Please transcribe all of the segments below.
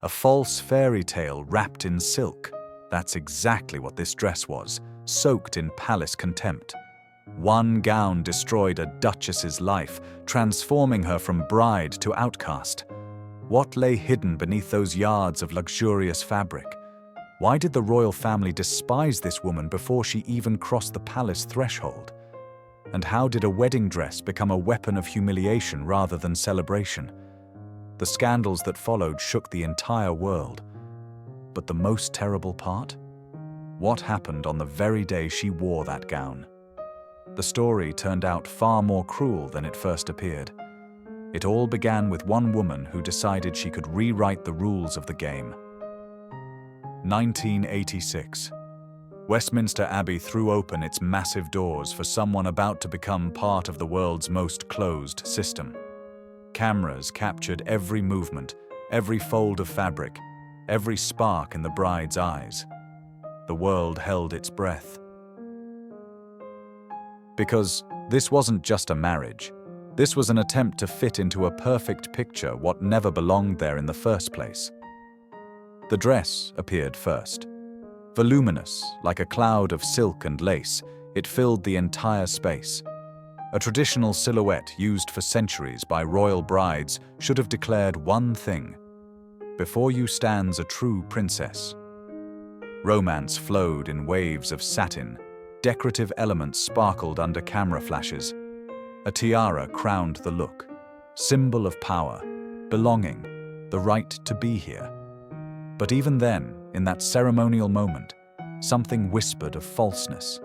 A false fairy tale wrapped in silk. That's exactly what this dress was, soaked in palace contempt. One gown destroyed a duchess's life, transforming her from bride to outcast. What lay hidden beneath those yards of luxurious fabric? Why did the royal family despise this woman before she even crossed the palace threshold? And how did a wedding dress become a weapon of humiliation rather than celebration? The scandals that followed shook the entire world. But the most terrible part? What happened on the very day she wore that gown? The story turned out far more cruel than it first appeared. It all began with one woman who decided she could rewrite the rules of the game. 1986. Westminster Abbey threw open its massive doors for someone about to become part of the world's most closed system. Cameras captured every movement, every fold of fabric, every spark in the bride's eyes. The world held its breath. Because this wasn't just a marriage. This was an attempt to fit into a perfect picture what never belonged there in the first place. The dress appeared first. Voluminous, like a cloud of silk and lace, it filled the entire space. A traditional silhouette used for centuries by royal brides should have declared one thing: before you stands a true princess. Romance flowed in waves of satin. Decorative elements sparkled under camera flashes. A tiara crowned the look, symbol of power, belonging, the right to be here. But even then, in that ceremonial moment, something whispered of falseness.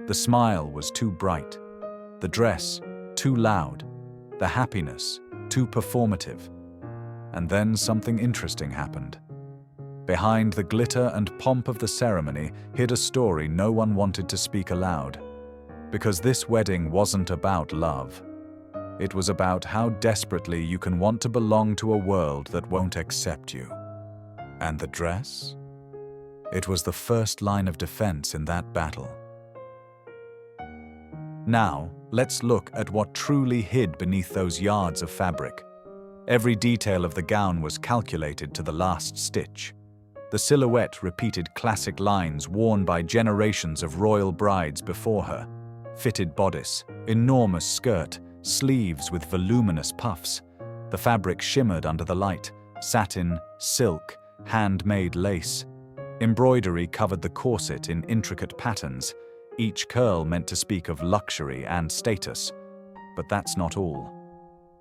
The smile was too bright, the dress too loud, the happiness too performative. And then something interesting happened. Behind the glitter and pomp of the ceremony hid a story no one wanted to speak aloud. Because this wedding wasn't about love. It was about how desperately you can want to belong to a world that won't accept you. And the dress? It was the first line of defense in that battle. Now, let's look at what truly hid beneath those yards of fabric. Every detail of the gown was calculated to the last stitch. The silhouette repeated classic lines worn by generations of royal brides before her. Fitted bodice, enormous skirt, sleeves with voluminous puffs. The fabric shimmered under the light, satin, silk, handmade lace. Embroidery covered the corset in intricate patterns. Each curl meant to speak of luxury and status. But that's not all.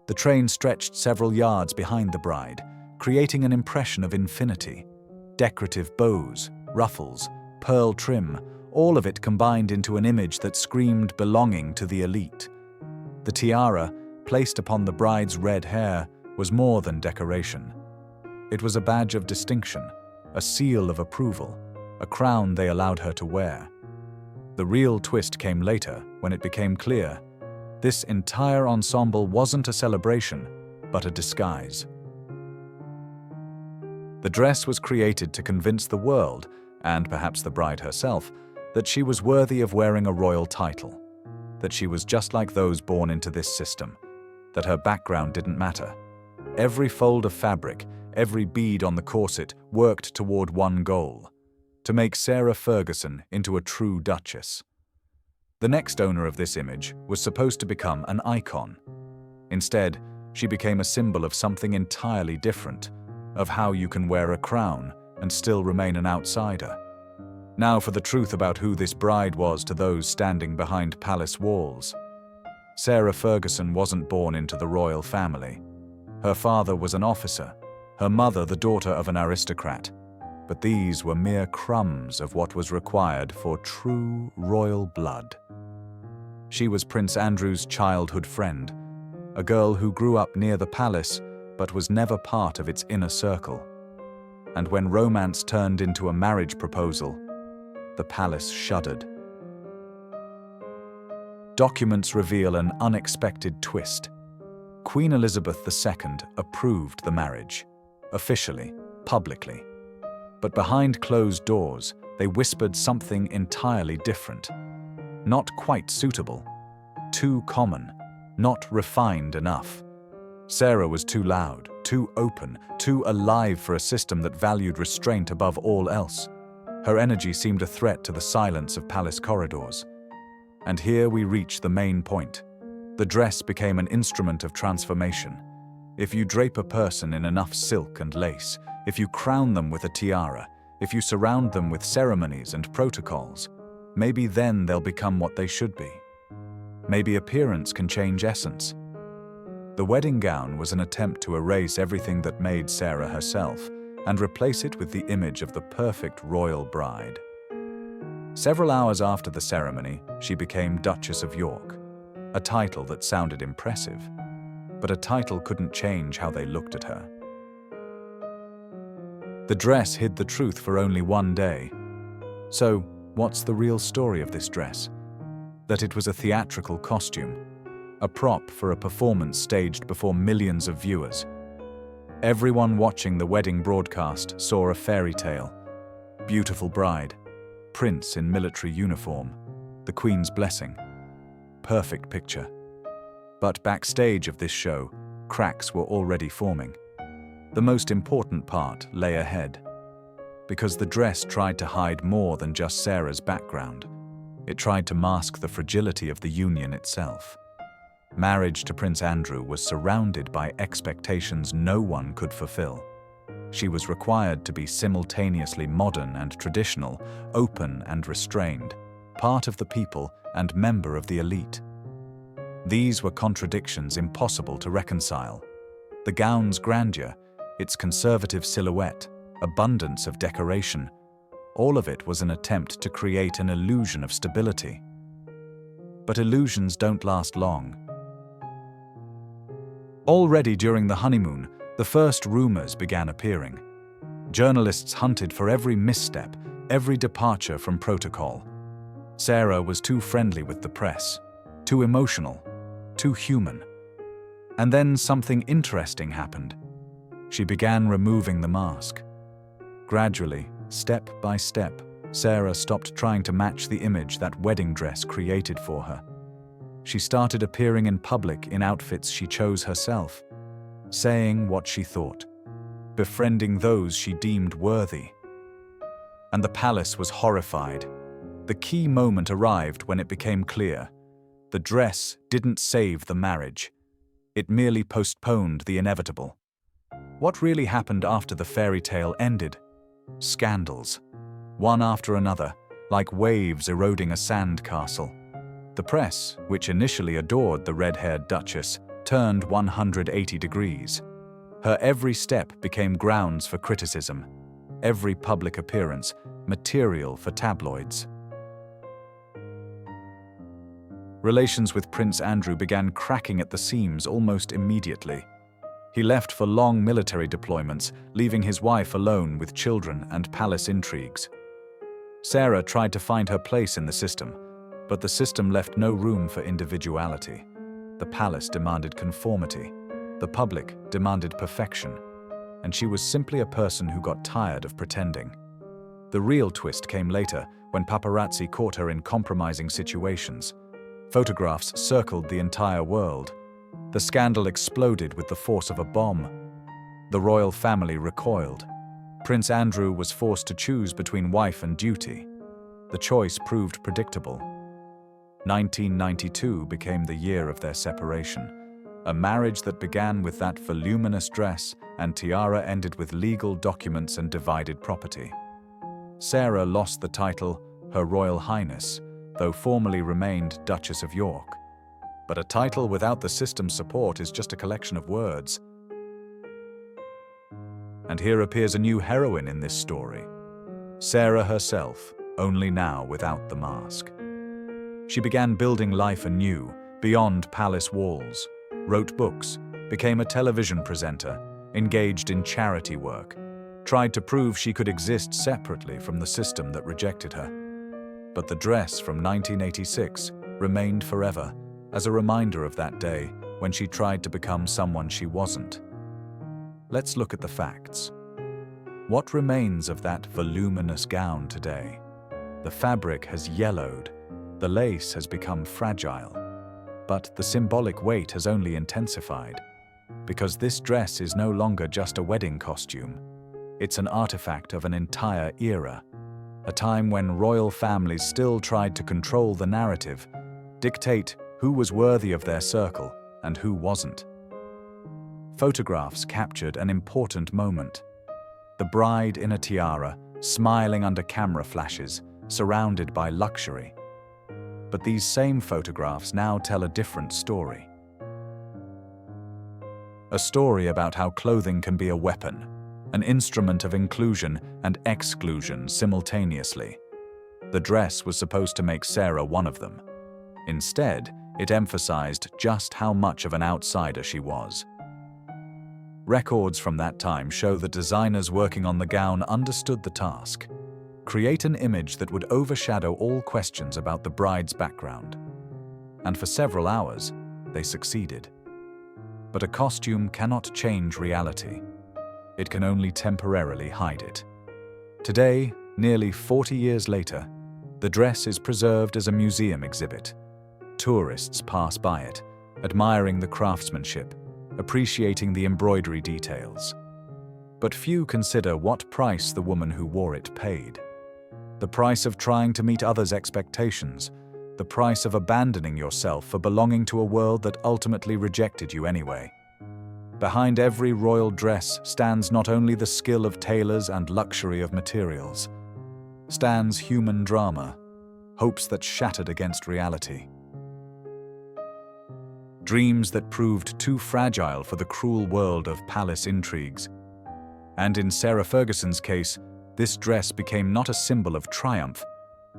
The train stretched several yards behind the bride, creating an impression of infinity. Decorative bows, ruffles, pearl trim, all of it combined into an image that screamed belonging to the elite. The tiara, placed upon the bride's red hair, was more than decoration. It was a badge of distinction, a seal of approval, a crown they allowed her to wear. The real twist came later, when it became clear. This entire ensemble wasn't a celebration, but a disguise. The dress was created to convince the world, and perhaps the bride herself, that she was worthy of wearing a royal title, that she was just like those born into this system, that her background didn't matter. Every fold of fabric, every bead on the corset worked toward one goal: to make Sarah Ferguson into a true duchess. The next owner of this image was supposed to become an icon. Instead, she became a symbol of something entirely different, of how you can wear a crown and still remain an outsider. Now for the truth about who this bride was to those standing behind palace walls. Sarah Ferguson wasn't born into the royal family. Her father was an officer, her mother the daughter of an aristocrat. But these were mere crumbs of what was required for true royal blood. She was Prince Andrew's childhood friend, a girl who grew up near the palace but was never part of its inner circle. And when romance turned into a marriage proposal, the palace shuddered. Documents reveal an unexpected twist. Queen Elizabeth II approved the marriage, officially, publicly. But behind closed doors, they whispered something entirely different. Not quite suitable, too common, not refined enough. Sarah was too loud, too open, too alive for a system that valued restraint above all else. Her energy seemed a threat to the silence of palace corridors. And here we reach the main point. The dress became an instrument of transformation. If you drape a person in enough silk and lace, if you crown them with a tiara, if you surround them with ceremonies and protocols, maybe then they'll become what they should be. Maybe appearance can change essence. The wedding gown was an attempt to erase everything that made Sarah herself and replace it with the image of the perfect royal bride. Several hours after the ceremony, she became Duchess of York, a title that sounded impressive, but a title couldn't change how they looked at her. The dress hid the truth for only one day. So, what's the real story of this dress? That it was a theatrical costume, a prop for a performance staged before millions of viewers. Everyone watching the wedding broadcast saw a fairy tale. Beautiful bride, prince in military uniform, the Queen's blessing. Perfect picture. But backstage of this show, cracks were already forming. The most important part lay ahead, because the dress tried to hide more than just Sarah's background. It tried to mask the fragility of the union itself. Marriage to Prince Andrew was surrounded by expectations no one could fulfill. She was required to be simultaneously modern and traditional, open and restrained, part of the people and member of the elite. These were contradictions impossible to reconcile. The gown's grandeur, its conservative silhouette, abundance of decoration, all of it was an attempt to create an illusion of stability. But illusions don't last long. Already during the honeymoon, the first rumors began appearing. Journalists hunted for every misstep, every departure from protocol. Sarah was too friendly with the press, too emotional, too human. And then something interesting happened. She began removing the mask. Gradually, step by step, Sarah stopped trying to match the image that wedding dress created for her. She started appearing in public in outfits she chose herself, saying what she thought, befriending those she deemed worthy. And the palace was horrified. The key moment arrived when it became clear. The dress didn't save the marriage. It merely postponed the inevitable. What really happened after the fairy tale ended? Scandals, one after another, like waves eroding a sand castle. The press, which initially adored the red-haired Duchess, turned 180 degrees. Her every step became grounds for criticism, every public appearance material for tabloids. Relations with Prince Andrew began cracking at the seams almost immediately. He left for long military deployments, leaving his wife alone with children and palace intrigues. Sarah tried to find her place in the system, but the system left no room for individuality. The palace demanded conformity. The public demanded perfection. And she was simply a person who got tired of pretending. The real twist came later, when paparazzi caught her in compromising situations. Photographs circled the entire world. The scandal exploded with the force of a bomb. The royal family recoiled. Prince Andrew was forced to choose between wife and duty. The choice proved predictable. 1992 became the year of their separation. A marriage that began with that voluminous dress and tiara ended with legal documents and divided property. Sarah lost the title Her Royal Highness, though formally remained Duchess of York. But a title without the system's support is just a collection of words. And here appears a new heroine in this story. Sarah herself, only now without the mask. She began building life anew, beyond palace walls, wrote books, became a television presenter, engaged in charity work, tried to prove she could exist separately from the system that rejected her. But the dress from 1986 remained forever, as a reminder of that day when she tried to become someone she wasn't. Let's look at the facts. What remains of that voluminous gown today? The fabric has yellowed, the lace has become fragile, but the symbolic weight has only intensified. Because this dress is no longer just a wedding costume. It's an artifact of an entire era, a time when royal families still tried to control the narrative, dictate who was worthy of their circle and who wasn't. Photographs captured an important moment. The bride in a tiara, smiling under camera flashes, surrounded by luxury. But these same photographs now tell a different story. A story about how clothing can be a weapon, an instrument of inclusion and exclusion simultaneously. The dress was supposed to make Sarah one of them. Instead, it emphasized just how much of an outsider she was. Records from that time show that designers working on the gown understood the task: create an image that would overshadow all questions about the bride's background. And for several hours, they succeeded. But a costume cannot change reality. It can only temporarily hide it. Today, nearly 40 years later, the dress is preserved as a museum exhibit. Tourists pass by it, admiring the craftsmanship, appreciating the embroidery details. But few consider what price the woman who wore it paid. The price of trying to meet others' expectations, the price of abandoning yourself for belonging to a world that ultimately rejected you anyway. Behind every royal dress stands not only the skill of tailors and luxury of materials, stands human drama, hopes that shattered against reality. Dreams that proved too fragile for the cruel world of palace intrigues. And in Sarah Ferguson's case, this dress became not a symbol of triumph,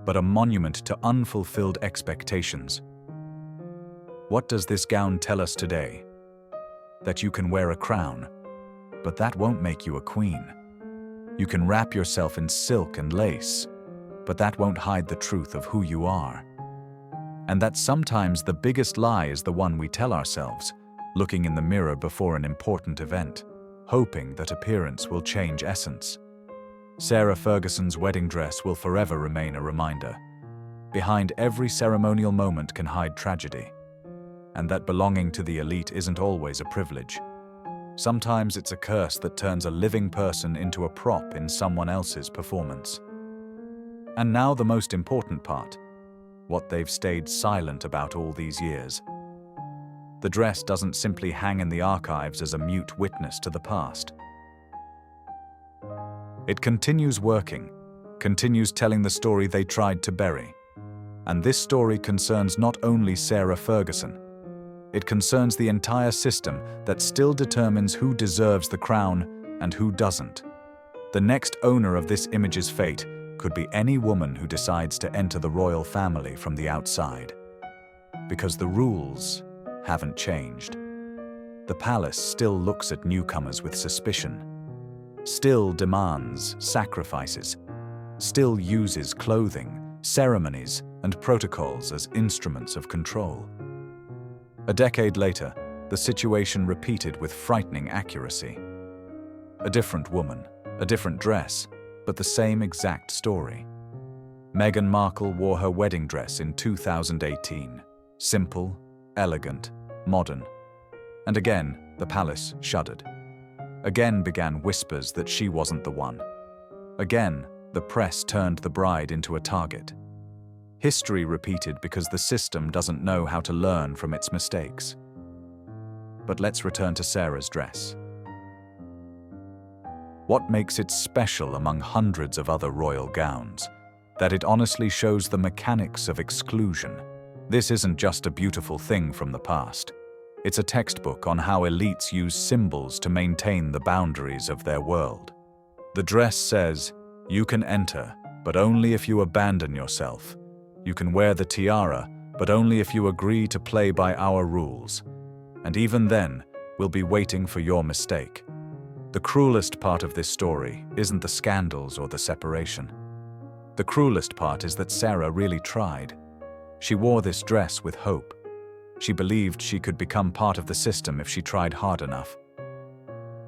but a monument to unfulfilled expectations. What does this gown tell us today? That you can wear a crown, but that won't make you a queen. You can wrap yourself in silk and lace, but that won't hide the truth of who you are. And that sometimes the biggest lie is the one we tell ourselves, looking in the mirror before an important event, hoping that appearance will change essence. Sarah Ferguson's wedding dress will forever remain a reminder. Behind every ceremonial moment can hide tragedy, and that belonging to the elite isn't always a privilege. Sometimes it's a curse that turns a living person into a prop in someone else's performance. And now the most important part, what they've stayed silent about all these years. The dress doesn't simply hang in the archives as a mute witness to the past. It continues working, continues telling the story they tried to bury. And this story concerns not only Sarah Ferguson. It concerns the entire system that still determines who deserves the crown and who doesn't. The next owner of this image's fate could be any woman who decides to enter the royal family from the outside. Because the rules haven't changed. The palace still looks at newcomers with suspicion, still demands sacrifices, still uses clothing, ceremonies, and protocols as instruments of control. A decade later, the situation repeated with frightening accuracy. A different woman, a different dress, but the same exact story. Meghan Markle wore her wedding dress in 2018. Simple, elegant, modern. And again, the palace shuddered. Again began whispers that she wasn't the one. Again, the press turned the bride into a target. History repeated because the system doesn't know how to learn from its mistakes. But let's return to Sarah's dress. What makes it special among hundreds of other royal gowns? That it honestly shows the mechanics of exclusion. This isn't just a beautiful thing from the past. It's a textbook on how elites use symbols to maintain the boundaries of their world. The dress says, you can enter, but only if you abandon yourself. You can wear the tiara, but only if you agree to play by our rules. And even then, we'll be waiting for your mistake. The cruelest part of this story isn't the scandals or the separation. The cruelest part is that Sarah really tried. She wore this dress with hope. She believed she could become part of the system if she tried hard enough.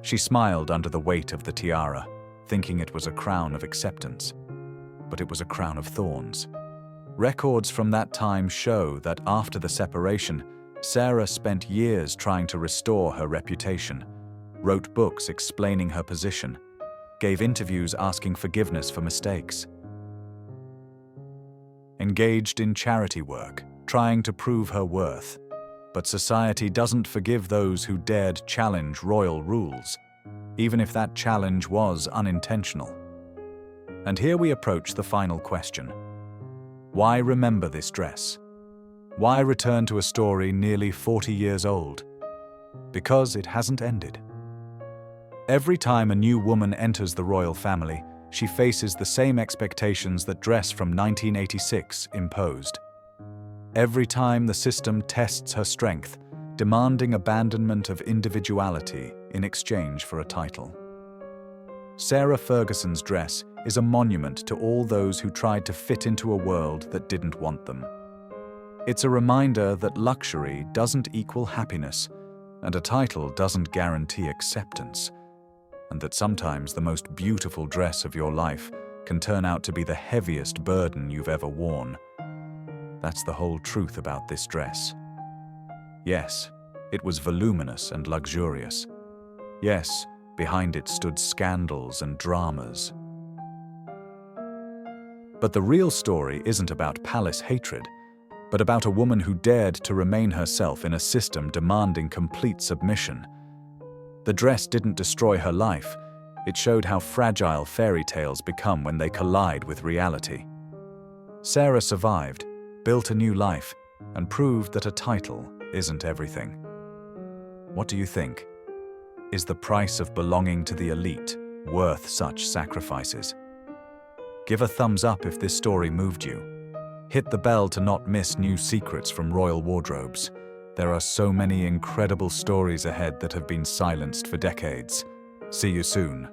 She smiled under the weight of the tiara, thinking it was a crown of acceptance. But it was a crown of thorns. Records from that time show that after the separation, Sarah spent years trying to restore her reputation, wrote books explaining her position, gave interviews asking forgiveness for mistakes, engaged in charity work, trying to prove her worth. But society doesn't forgive those who dared challenge royal rules, even if that challenge was unintentional. And here we approach the final question. Why remember this dress? Why return to a story nearly 40 years old? Because it hasn't ended. Every time a new woman enters the royal family, she faces the same expectations that dress from 1986 imposed. Every time the system tests her strength, demanding abandonment of individuality in exchange for a title. Sarah Ferguson's dress is a monument to all those who tried to fit into a world that didn't want them. It's a reminder that luxury doesn't equal happiness, and a title doesn't guarantee acceptance, and that sometimes the most beautiful dress of your life can turn out to be the heaviest burden you've ever worn. That's the whole truth about this dress. Yes, it was voluminous and luxurious. Yes, behind it stood scandals and dramas. But the real story isn't about palace hatred, but about a woman who dared to remain herself in a system demanding complete submission. The dress didn't destroy her life. It showed how fragile fairy tales become when they collide with reality. Sarah survived, built a new life, and proved that a title isn't everything. What do you think? Is the price of belonging to the elite worth such sacrifices? Give a thumbs up if this story moved you. Hit the bell to not miss new secrets from royal wardrobes. There are so many incredible stories ahead that have been silenced for decades. See you soon.